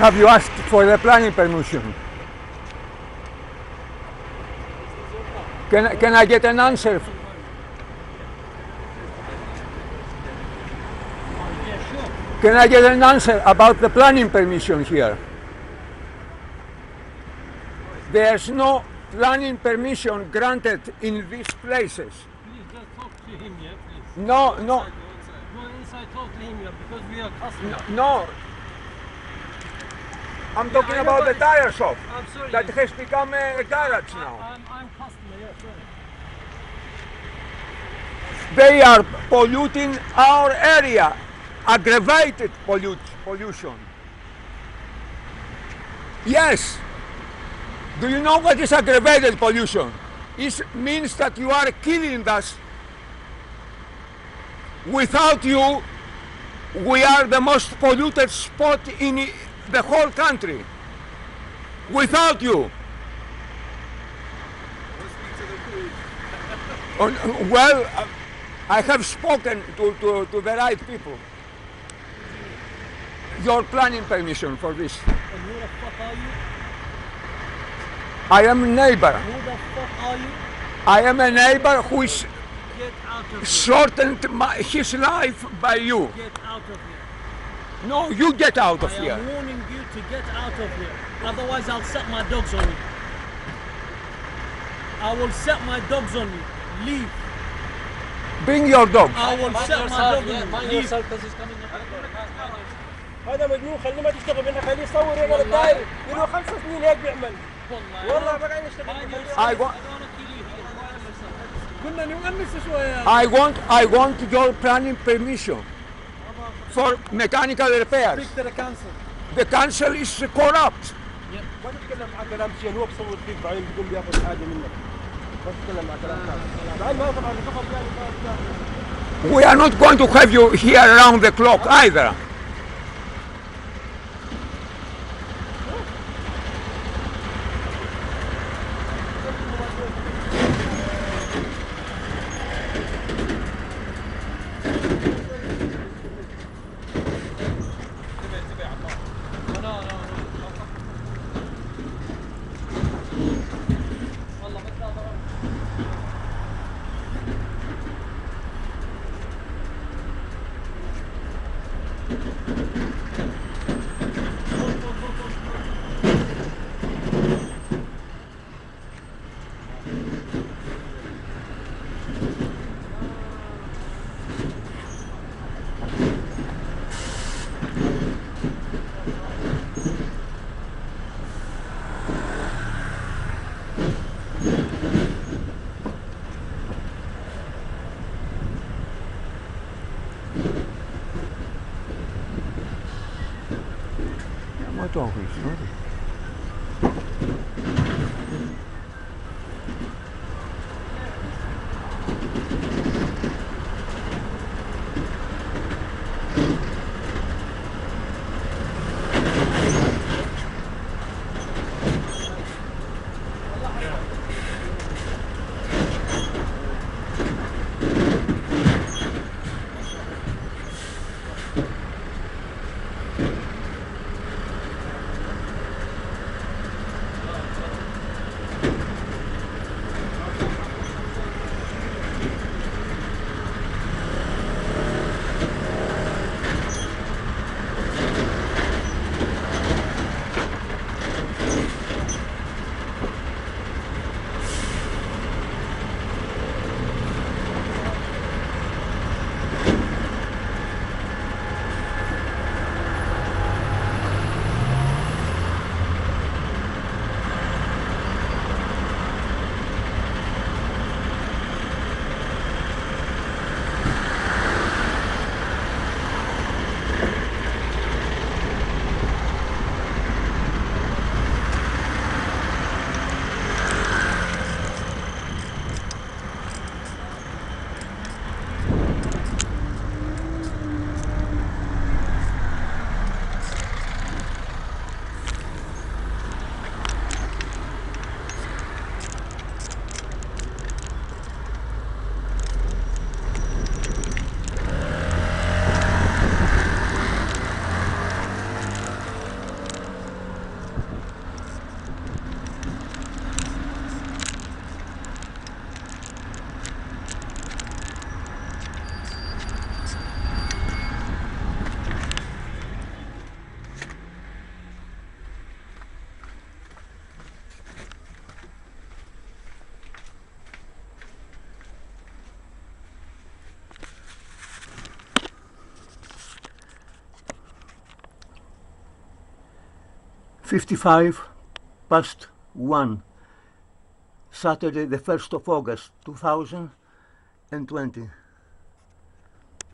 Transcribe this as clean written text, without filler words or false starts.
Have you asked for the planning permission? Can I get an answer? Can I get an answer about the planning permission here? There's no planning permission granted in these places. Please just talk to him, yeah, please. No. Go inside, talk to him, yeah, because we are customers. No. I'm talking about the tire shop. I'm sorry. That has become a garage now. I'm customer, yeah, sorry. They are polluting our area, aggravated pollution. Yes. Do you know what is aggravated pollution? It means that you are killing us. Without you, we are the most polluted spot in the whole country. Without you. Well, I have spoken to the right people. Your planning permission for this. And who the fuck are you? I am a neighbor. Who the fuck are you? I am a neighbor who is Get out of here. shortened his life by you. Get out of here. No, you get out of I here. am warning you to get out of here. Otherwise, I'll set my dogs on you. I will set my dogs on you. Leave. Bring your dog. I will set my dog on you. Mind Leave. yourself because he's coming up. هذا مجنون خليه ما تشتغل منه خليه يصور يا ولد داير له 5 سنين هيك بيعمل والله ما قاعد يشتغل كنا نؤنس شوية. I want your planning permission for mechanical repairs. Speak to the council. The council is corrupt. ما تتكلم مع كلام شيء هو بصور فيك بعدين بيقوم بياخذ حاجه منك ما تتكلم مع كلام ثاني بعدين ما طبعا الخطر يعني We are not going to have you here around the clock either. 55 past 1, Saturday the 1st of August 2020.